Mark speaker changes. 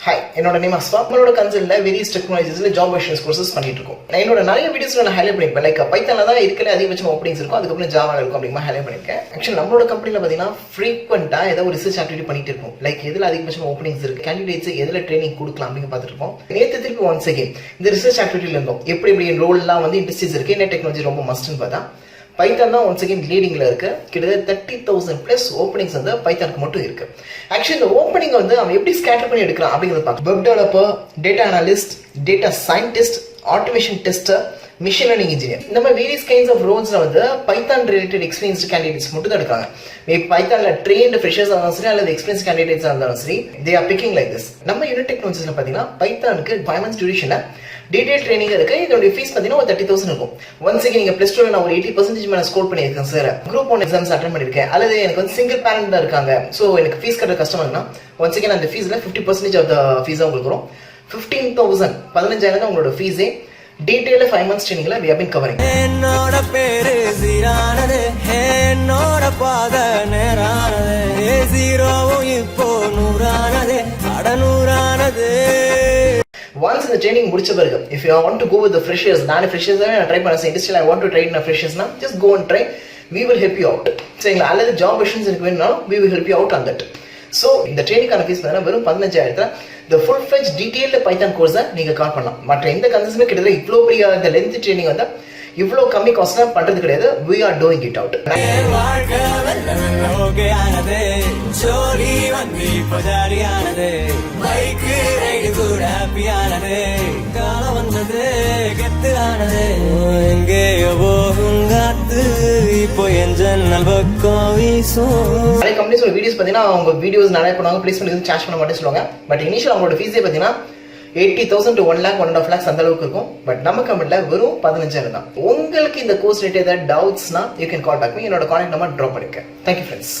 Speaker 1: Hi, என்னோட name Usman. நம்மளோட கன்சல்ட்ல various டெக்னாலஜிஸ்ல job versions courses பண்ணிட்டு இருக்கோம். நான் என்னோட நிறைய வீடியோஸ்ல நான் ஹைலைட் பண்ணிருப்பேன். லைக் பைத்தான்ல தான் இருக்கல அதிகபட்சம் ஓப்பனிங்ஸ் இருக்கும். அதுக்கப்புறம் ஜாவால இருக்கும் அப்படிமா ஹைலைட் பண்ணிருக்கேன். ஆக்சுவலி நம்மளோட கம்பெனில பாத்தீங்கன்னா ஃப்ரீக்வெண்டா ஏதோ ஒரு ரிசர்ச் ஆக்டிவிட்டி பண்ணிட்டு இருக்கோம். லைக் எதுல அதிகபட்சம் ஓப்பனிங்ஸ் இருக்கு, கேண்டிடேட்ஸ் எதுல ட்ரைனிங் கொடுக்கலாம் அப்படின்னு பார்த்துட்டு இருக்கோம். நேத்து திருப்பி ஒன்ஸ் அகைன் இந்த ரிசர்ச் ஆக்டிவிட்டில இருந்தோம். எப்படி ரோல்லாம் வந்து இண்டஸ்ட்ரீஸ் இருக்கு, என்ன டெக்னாலஜி ரொம்ப மஸ்ட்னு பார்த்தா பைத்தான் தான் ஒன்ஸ் அகைன் லீடிங்ல இருக்கு. கிட்டத்தட்ட 30,000+ ஓப்பனிங்ஸ் வந்து பைத்தானுக்கு மட்டும் இருக்கு. ஆக்சுவலி இந்த ஓப்பனிங் வந்து அவன் எப்படி ஸ்கேட்டர் பண்ணி எடுக்கிறான் அப்படிங்கிறத பார்க்க web developer, data analyst, data scientist, automation tester, machine learning engineer, இந்த மாதிரி வேரியஸ் கைண்ட்ஸ் ஆஃப் ரோல்ஸ்ல வந்து பைத்தான் ரிலேட்டட் எக்ஸ்பீரியன்ஸ்ட் கேண்டிடேட்ஸ் மட்டும் தான் எடுக்காங்க. பைத்தான்ல ட்ரெயின்டு ஃப்ரெஷர்ஸ் இருந்தாலும் சரி அல்லது எக்ஸ்பீரியன்ஸ் கேண்டிடேட்ஸ் இருந்தாலும் சரி, they are picking like this. நம்ம யூனிக் டெக்னாலஜிஸ்ல பாத்தீங்கன்னா பைத்தானுக்கு 5 months டியூரேஷன்ல டீடைல் ட்ரைனிங் இருக்கு. இதோட ஃபீஸ் பாத்தீங்கன்னா ஒரு 30,000 இருக்கும். ஒன்ஸ் அகைன் நீங்க +2 நான் ஒரு 80% மேல ஸ்கோர் பண்ணியிருக்கேன் சார், குரூப் 1 எக்ஸாம்ஸ் அட்டெண்ட் பண்ணிருக்கேன், அல்லது எனக்கு வந்து சிங்கிள் பேரண்ட் தான் இருக்காங்க, சோ எனக்கு ஃபீஸ் கட்ட கஷ்டமா இருக்குன்னா ஒன்ஸ் அகைன் அந்த ஃபீஸ்ல 50% ஆஃப் த ஃபீஸா உங்களுக்கு வரும். 15,000 15,000 தான் உங்களோட ஃபீஸே. டீடைல்ல 5 months ட்ரெயினிங்ல we have been covering.
Speaker 2: என்னோட பேரு சீரானது, என்னோட பாத நேரானது, ஜீரோவும் இப்போ நூறானது, அடநூறானது.
Speaker 1: Once இந்த ட்ரைனிங் முடிச்ச பிறகு if you want to go with the freshers, நான் freshers நான் ட்ரை பண்ண இண்டஸ்ட்ரியில் I want to train na freshers na just go and try, we will help you out. சரிங்களா? அல்லது ஜாப் வெர்ஷன்ஸ் எனக்கு வேணும்னாலும் we will help you out on that. So இந்த ட்ரைனிங்கான fees பார்த்தீங்கன்னா வெறும் 15,000 the full fledged detailed Python கோர்ஸை நீங்க கால் பண்ணலாம். மற்ற எந்த கன்சல்ஸுமே கிட்டத்தட்ட இவ்வளோ பெரிய இந்த லென்த் ட்ரைனிங் வந்து இவ்வளோ கம்மி காஸ்ட்ல பண்றது கிடையாது. we are doing it out. நிறைய கம்பெனிஸோட வீடியோஸ் பார்த்தீங்கன்னா அவங்க வீடியோஸ் நிறைய பண்ணுவாங்க, பிளேஸ்மெண்ட் எதுவும் சார்ஜ் பண்ண மாட்டேன்னு சொல்லுவாங்க. பட் இனிஷியல் அவங்களோட ஃபீஸே பார்த்தீங்கன்னா 80,000 to 1 lakh 1.5 lakhs அந்த அளவுக்கு இருக்கும். பட் நம்ம கம்பெனில வெறும் 15,000 தான். உங்களுக்கு இந்த கோர்ஸ் ரிலேட்டட் ஏதாவது டவுட்ஸ்னா you can call back me. என்னோட கான்டாக்ட் நம்பர் ட்ராப் பண்ணிருக்கேன். Thank you friends.